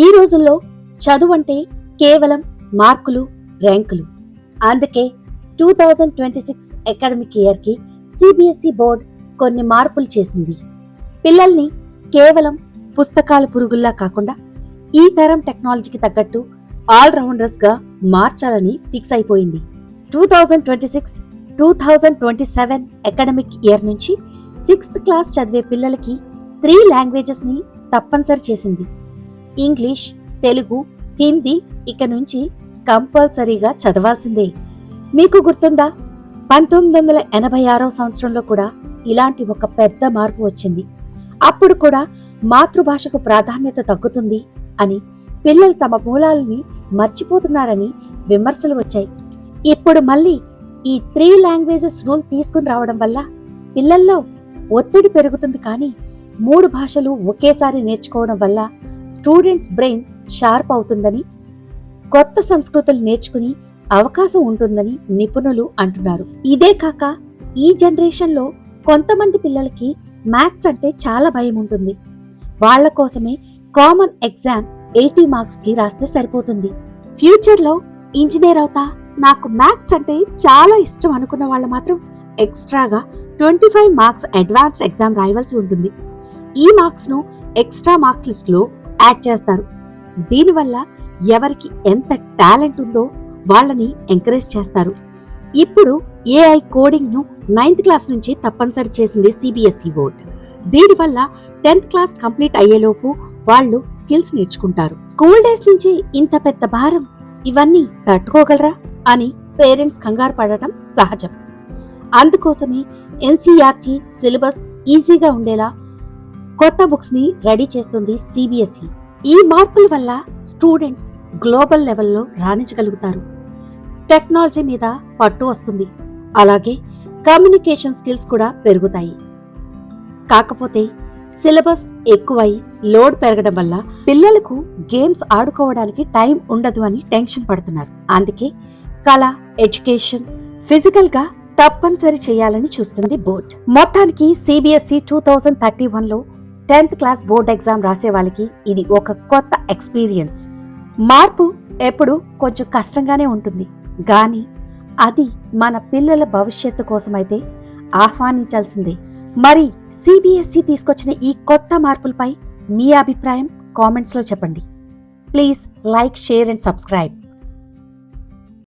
ఈ రోజుల్లో చదువు అంటే కేవలం మార్కులు, ర్యాంకులు. అందుకే 2026 అకాడమిక్ ఇయర్కి సిబిఎస్ఈ బోర్డ్ కొన్ని మార్పులు చేసింది. పిల్లల్ని కేవలం పుస్తకాల పురుగుల్లా కాకుండా ఈ తరం టెక్నాలజీకి తగ్గట్టు ఆల్రౌండర్స్గా మార్చాలని ఫిక్స్ అయిపోయింది. 2026-2027 అకాడమిక్ ఇయర్ నుంచి 6th క్లాస్ చదివే పిల్లలకి 3 లాంగ్వేజెస్ని తప్పనిసరి చేసింది. ఇంగ్లీష్, తెలుగు, హిందీ ఇక నుంచి కంపల్సరీగా చదవాల్సిందే. మీకు గుర్తుందా, 1986 సంవత్సరంలో కూడా ఇలాంటి ఒక పెద్ద మార్పు వచ్చింది. అప్పుడు కూడా మాతృభాషకు ప్రాధాన్యత తగ్గుతుంది అని, పిల్లలు తమ మూలాలని మర్చిపోతున్నారని విమర్శలు వచ్చాయి. ఇప్పుడు మళ్ళీ ఈ 3 లాంగ్వేజెస్ రూల్ తీసుకుని రావడం వల్ల పిల్లల్లో ఒత్తిడి పెరుగుతుంది. కానీ 3 భాషలు ఒకేసారి నేర్చుకోవడం వల్ల స్టూడెంట్స్ బ్రెయిన్ షార్ప్ అవుతుందని, కొత్త సంస్కృతులు నేర్చుకుని అవకాశం ఉంటుందని నిపుణులు అంటున్నారు. ఇదే కాక ఈ జనరేషన్లో కొంతమంది పిల్లలకి మ్యాథ్స్ అంటే చాలా భయం ఉంటుంది. వాళ్ల కోసమే కామన్ ఎగ్జామ్ 80 మార్క్స్కి రాస్తే సరిపోతుంది. ఫ్యూచర్లో ఇంజనీర్ అవుతా, నాకు మ్యాథ్స్ అంటే చాలా ఇష్టం అనుకున్న వాళ్ళు మాత్రం ఎక్స్ట్రాగా 25 మార్క్స్ అడ్వాన్స్డ్ ఎగ్జామ్ రాయవలసి ఉంటుంది. ఈ మార్క్స్ను ఎక్స్ట్రా మార్క్స్ లిస్టులో యాడ్ చేస్తారు. దీనివల్ల ఎవరికి ఎంత టాలెంట్ ఉందో వాళ్ళని ఎంకరేజ్ చేస్తారు. ఇప్పుడు ఏఐ కోడింగ్ను 9th క్లాస్ నుంచి తప్పనిసరి చేసింది సిబిఎస్ఈ బోర్డ్. దీనివల్ల 10th క్లాస్ కంప్లీట్ అయ్యేలోపు వాళ్ళు స్కిల్స్ నేర్చుకుంటారు. స్కూల్ డేస్ నుంచి ఇంత పెద్ద భారం, ఇవన్నీ తట్టుకోగలరా అని పేరెంట్స్ కంగారు పడటం సహజం. అందుకోసమే ఎన్సీఈఆర్టీ సిలబస్ ఈజీగా ఉండేలా కొత్త బుక్స్ ని రెడీ చేస్తుంది సిబిఎస్ఈ. ఈ మార్పుల వల్ల స్టూడెంట్స్ గ్లోబల్ లెవెల్లో రాణించగలుగుతారు. టెక్నాలజీ మీద పట్టు వస్తుంది. అలాగే కమ్యూనికేషన్ స్కిల్స్ కూడా పెరుగుతాయి. కాకపోతే సిలబస్ ఎక్కువై లోడ్ పెరగడం వల్ల పిల్లలకు గేమ్స్ ఆడుకోవడానికి టైం ఉండదు అని టెన్షన్ పడుతున్నారు. అందుకే కళ, ఎడ్యుకేషన్, ఫిజికల్ గా తప్పనిసరి చేయాలని చూస్తుంది బోర్డ్. మొత్తానికి సిబిఎస్ఈ 2031లో 10th క్లాస్ బోర్డ్ ఎగ్జామ్ రాసే వాళ్ళకి ఇది ఒక కొత్త ఎక్స్పీరియన్స్. మార్పు ఎప్పుడు కొంచెం కష్టంగానే ఉంటుంది, కానీ అది మన పిల్లల భవిష్యత్తు కోసమైతే ఆహ్వానించాల్సిందే. మరి సిబిఎస్ఈ తీసుకొచ్చిన ఈ కొత్త మార్పులపై మీ అభిప్రాయం కామెంట్స్లో చెప్పండి. Please like, share and subscribe.